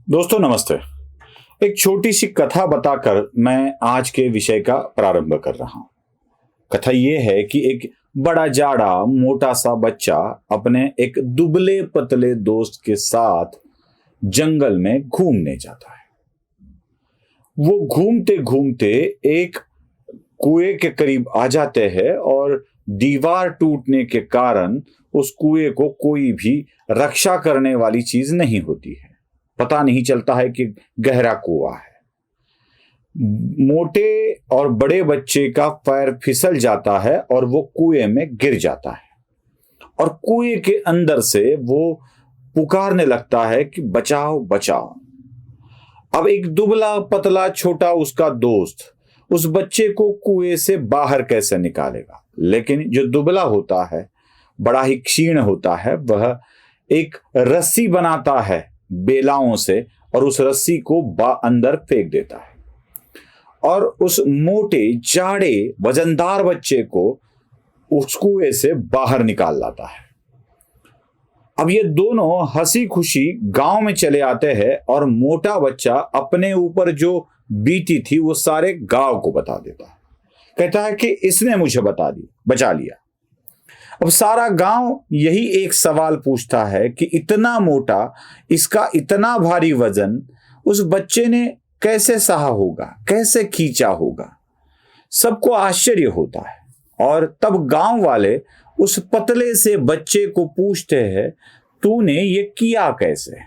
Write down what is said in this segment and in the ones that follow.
दोस्तों नमस्ते। एक छोटी सी कथा बताकर मैं आज के विषय का प्रारंभ कर रहा हूं। कथा यह है कि एक बड़ा जाड़ा मोटा सा बच्चा अपने एक दुबले पतले दोस्त के साथ जंगल में घूमने जाता है। वो घूमते घूमते एक कुएं के करीब आ जाते हैं और दीवार टूटने के कारण उस कुएं को कोई भी रक्षा करने वाली चीज नहीं होती है। पता नहीं चलता है कि गहरा कुआं है। मोटे और बड़े बच्चे का पैर फिसल जाता है और वो कुएं में गिर जाता है और कुएं के अंदर से वो पुकारने लगता है कि बचाओ बचाओ। अब एक दुबला पतला छोटा उसका दोस्त उस बच्चे को कुएं से बाहर कैसे निकालेगा, लेकिन जो दुबला होता है, बड़ा ही क्षीण होता है, वह एक रस्सी बनाता है बेलाओं से और उस रस्सी को अंदर फेंक देता है और उस मोटे जाड़े वजनदार बच्चे को उस कुएं से बाहर निकाल लाता है। अब ये दोनों हंसी खुशी गांव में चले आते हैं और मोटा बच्चा अपने ऊपर जो बीती थी वो सारे गांव को बता देता है। कहता है कि इसने मुझे बचा लिया। अब सारा गांव यही एक सवाल पूछता है कि इतना मोटा, इसका इतना भारी वजन उस बच्चे ने कैसे सहा होगा, कैसे खींचा होगा। सबको आश्चर्य होता है और तब गांव वाले उस पतले से बच्चे को पूछते हैं, तूने ये किया कैसे?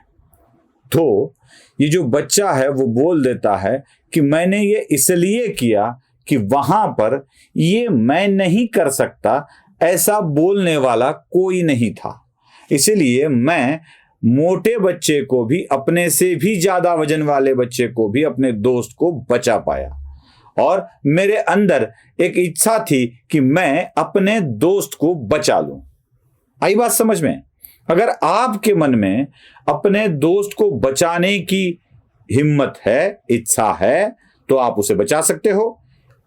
तो ये जो बच्चा है वो बोल देता है कि मैंने ये इसलिए किया कि वहां पर ये मैं नहीं कर सकता ऐसा बोलने वाला कोई नहीं था, इसलिए मैं मोटे बच्चे को भी, अपने से भी ज्यादा वजन वाले बच्चे को भी, अपने दोस्त को बचा पाया। और मेरे अंदर एक इच्छा थी कि मैं अपने दोस्त को बचा लूं। आई बात समझ में? अगर आपके मन में अपने दोस्त को बचाने की हिम्मत है, इच्छा है, तो आप उसे बचा सकते हो।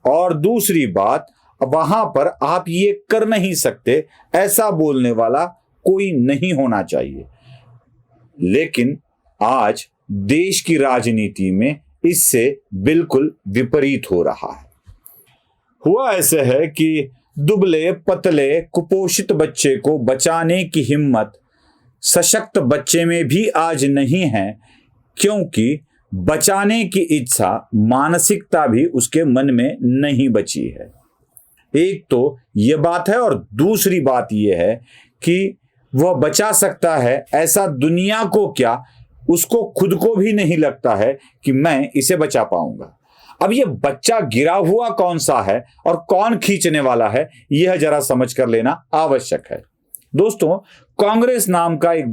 और दूसरी बात, वहां पर आप ये कर नहीं सकते ऐसा बोलने वाला कोई नहीं होना चाहिए। लेकिन आज देश की राजनीति में इससे बिल्कुल विपरीत हो रहा है। हुआ ऐसे है कि दुबले पतले कुपोषित बच्चे को बचाने की हिम्मत सशक्त बच्चे में भी आज नहीं है, क्योंकि बचाने की इच्छा, मानसिकता भी उसके मन में नहीं बची है। एक तो यह बात है और दूसरी बात यह है कि वह बचा सकता है ऐसा दुनिया को क्या, उसको खुद को भी नहीं लगता है कि मैं इसे बचा पाऊंगा। अब यह बच्चा गिरा हुआ कौन सा है और कौन खींचने वाला है, यह जरा समझ कर लेना आवश्यक है। दोस्तों, कांग्रेस नाम का एक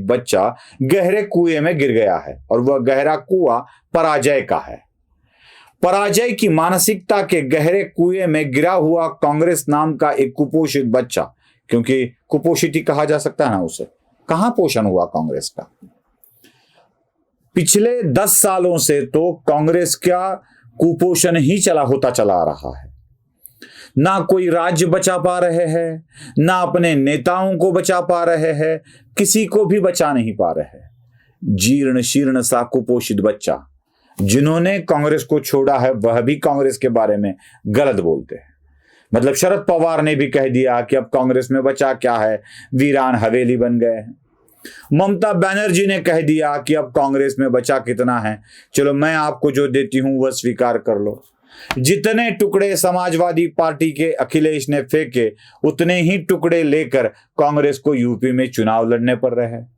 बच्चा गहरे कुएं में गिर गया है और वह गहरा कुआं पराजय का है। पराजय की मानसिकता के गहरे कुएं में गिरा हुआ कांग्रेस नाम का एक कुपोषित बच्चा, क्योंकि कुपोषित ही कहा जा सकता है ना उसे, कहां पोषण हुआ कांग्रेस का? पिछले 10 सालों से तो कांग्रेस का कुपोषण ही चला आ रहा है। ना कोई राज्य बचा पा रहे हैं, ना अपने नेताओं को बचा पा रहे हैं, किसी को भी बचा नहीं पा रहे हैं। जीर्ण शीर्ण सा कुपोषित बच्चा। जिन्होंने कांग्रेस को छोड़ा है वह भी कांग्रेस के बारे में गलत बोलते हैं। मतलब शरद पवार ने भी कह दिया कि अब कांग्रेस में बचा क्या है, वीरान हवेली बन गए हैं। ममता बनर्जी ने कह दिया कि अब कांग्रेस में बचा कितना है, चलो मैं आपको जो देती हूं वह स्वीकार कर लो। जितने टुकड़े समाजवादी पार्टी के अखिलेश ने फेंके, उतने ही टुकड़े लेकर कांग्रेस को यूपी में चुनाव लड़ने पड़ रहे हैं।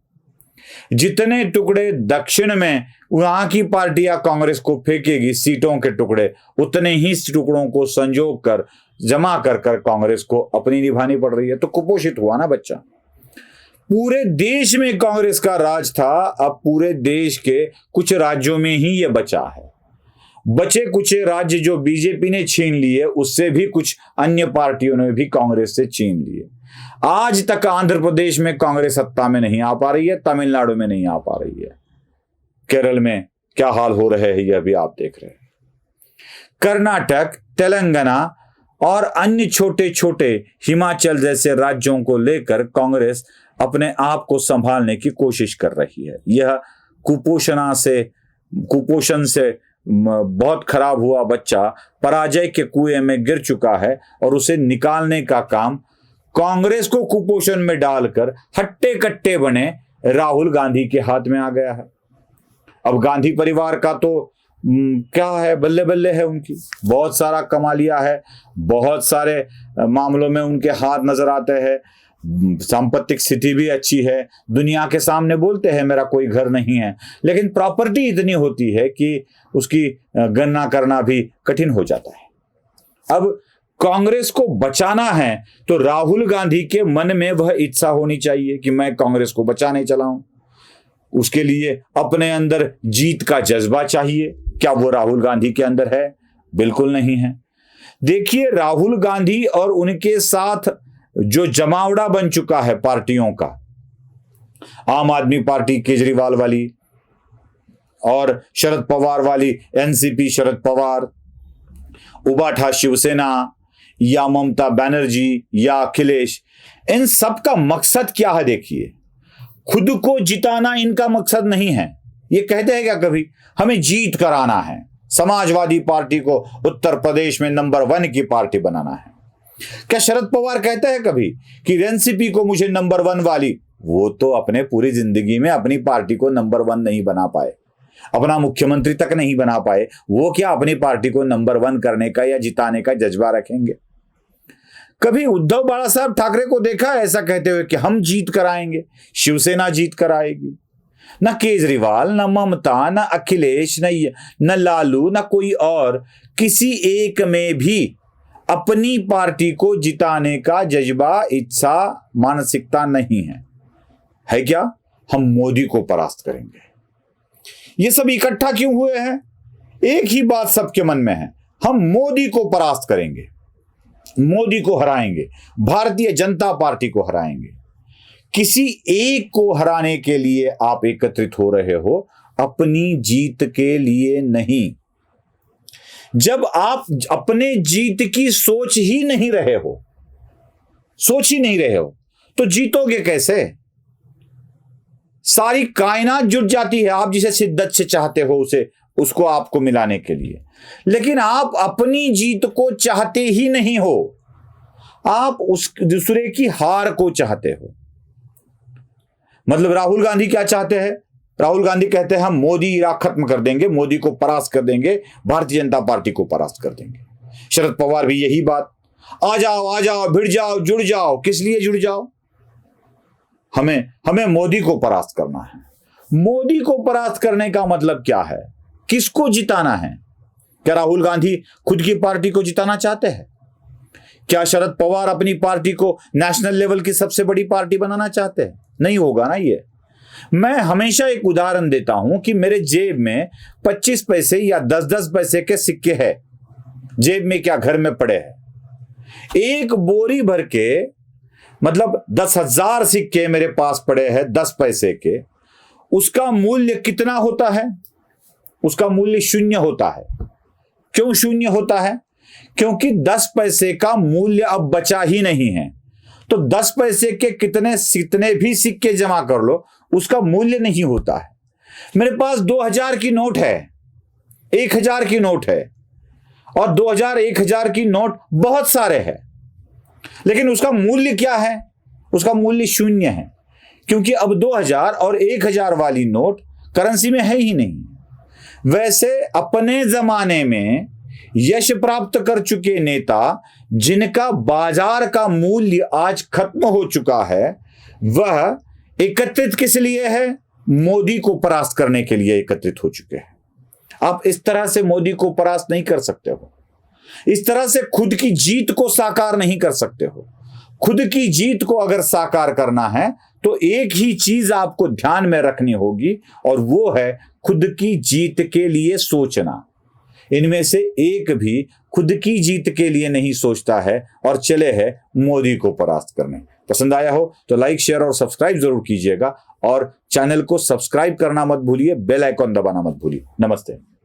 जितने टुकड़े दक्षिण में वहां की पार्टियां कांग्रेस को फेंकेगी, सीटों के टुकड़े, उतने ही टुकड़ों को संजोग कर जमा कर कांग्रेस को अपनी निभानी पड़ रही है। तो कुपोषित हुआ ना बच्चा। पूरे देश में कांग्रेस का राज था, अब पूरे देश के कुछ राज्यों में ही यह बचा है। बचे कुछ राज्य जो बीजेपी ने छीन लिए, उससे भी कुछ अन्य पार्टियों ने भी कांग्रेस से छीन लिए। आज तक आंध्र प्रदेश में कांग्रेस सत्ता में नहीं आ पा रही है, तमिलनाडु में नहीं आ पा रही है, केरल में क्या हाल हो रहे हैं यह भी आप देख रहे हैं। कर्नाटक, तेलंगाना और अन्य छोटे छोटे हिमाचल जैसे राज्यों को लेकर कांग्रेस अपने आप को संभालने की कोशिश कर रही है। यह कुपोषण से बहुत खराब हुआ बच्चा पराजय के कुएं में गिर चुका है और उसे निकालने का काम कांग्रेस को कुपोषण में डालकर हट्टे कट्टे बने राहुल गांधी के हाथ में आ गया है। अब गांधी परिवार का तो क्या है, बल्ले बल्ले है उनकी, बहुत सारा कमा लिया है, बहुत सारे मामलों में उनके हाथ नजर आते हैं, सांपत्तिक स्थिति भी अच्छी है, दुनिया के सामने बोलते हैं मेरा कोई घर नहीं है, लेकिन प्रॉपर्टी इतनी होती है कि उसकी गणना करना भी कठिन हो जाता है। अब कांग्रेस को बचाना है तो राहुल गांधी के मन में वह इच्छा होनी चाहिए कि मैं कांग्रेस को बचाने चला हूं। उसके लिए अपने अंदर जीत का जज्बा चाहिए। क्या वो राहुल गांधी के अंदर है? बिल्कुल नहीं है। देखिए, राहुल गांधी और उनके साथ जो जमावड़ा बन चुका है पार्टियों का, आम आदमी पार्टी केजरीवाल वाली और शरद पवार वाली एनसीपी शरद पवार, उबाठा शिवसेना या ममता बनर्जी या अखिलेश, इन सब का मकसद क्या है? देखिए, खुद को जिताना इनका मकसद नहीं है। ये कहते हैं क्या कभी, हमें जीत कराना है, समाजवादी पार्टी को उत्तर प्रदेश में नंबर 1 की पार्टी बनाना है। क्या शरद पवार कहते हैं कभी कि एनसीपी को मुझे नंबर 1 वाली? वो तो अपने पूरी जिंदगी में अपनी पार्टी को नंबर 1 नहीं बना पाए, अपना मुख्यमंत्री तक नहीं बना पाए। वो क्या अपनी पार्टी को नंबर 1 करने का या जिताने का जज्बा रखेंगे? कभी उद्धव बाला साहब ठाकरे को देखा ऐसा कहते हुए कि हम जीत कराएंगे, शिवसेना जीत कराएगी? न केजरीवाल, न ममता, न अखिलेश, न लालू, न कोई और, किसी एक में भी अपनी पार्टी को जिताने का जज्बा, इच्छा, मानसिकता नहीं है। है क्या? हम मोदी को परास्त करेंगे। ये सब इकट्ठा क्यों हुए हैं? एक ही बात सबके मन में है, हम मोदी को परास्त करेंगे, मोदी को हराएंगे, भारतीय जनता पार्टी को हराएंगे। किसी एक को हराने के लिए आप एकत्रित हो रहे हो, अपनी जीत के लिए नहीं। जब आप अपने जीत की सोच ही नहीं रहे हो, तो जीतोगे कैसे? सारी कायनात जुट जाती है आप जिसे शिद्दत से चाहते हो उसको आपको मिलाने के लिए, लेकिन आप अपनी जीत को चाहते ही नहीं हो, आप उस दूसरे की हार को चाहते हो। मतलब राहुल गांधी क्या चाहते हैं? राहुल गांधी कहते हैं हम मोदी इराक खत्म कर देंगे, मोदी को परास्त कर देंगे, भारतीय जनता पार्टी को परास्त कर देंगे। शरद पवार भी यही बात, आ जाओ, भिड़ जाओ, जुड़ जाओ। किस लिए जुड़ जाओ? हमें मोदी को परास्त करना है। मोदी को परास्त करने का मतलब क्या है? किसको जिताना है? क्या राहुल गांधी खुद की पार्टी को जिताना चाहते हैं? क्या शरद पवार अपनी पार्टी को नेशनल लेवल की सबसे बड़ी पार्टी बनाना चाहते हैं? नहीं होगा ना। ये मैं हमेशा एक उदाहरण देता हूं कि मेरे जेब में 25 पैसे या 10-10 पैसे के सिक्के हैं, जेब में क्या घर में पड़े हैं। एक बोरी भर के मतलब 10,000 सिक्के मेरे पास पड़े हैं 10 पैसे के। उसका मूल्य कितना होता है? उसका मूल्य 0 होता है। क्यों 0 होता है? क्योंकि 10 पैसे का मूल्य अब बचा ही नहीं है। तो 10 पैसे के कितने भी सिक्के जमा कर लो, उसका मूल्य नहीं होता है। मेरे पास 2000 की नोट है, 1000 की नोट है, और 2000, 1000 की नोट बहुत सारे हैं, लेकिन उसका मूल्य क्या है? उसका मूल्य 0 है, क्योंकि अब 2000 और 1000 वाली नोट करेंसी में है ही नहीं। वैसे अपने जमाने में यश प्राप्त कर चुके नेता, जिनका बाजार का मूल्य आज खत्म हो चुका है, वह एकत्रित किस लिए है? मोदी को परास्त करने के लिए एकत्रित हो चुके हैं। आप इस तरह से मोदी को परास्त नहीं कर सकते हो, इस तरह से खुद की जीत को साकार नहीं कर सकते हो। खुद की जीत को अगर साकार करना है तो एक ही चीज आपको ध्यान में रखनी होगी, और वो है खुद की जीत के लिए सोचना। इनमें से एक भी खुद की जीत के लिए नहीं सोचता है और चले है मोदी को परास्त करने। पसंद आया हो तो लाइक, शेयर और सब्सक्राइब जरूर कीजिएगा, और चैनल को सब्सक्राइब करना मत भूलिए, बेल आइकॉन दबाना मत भूलिए। नमस्ते।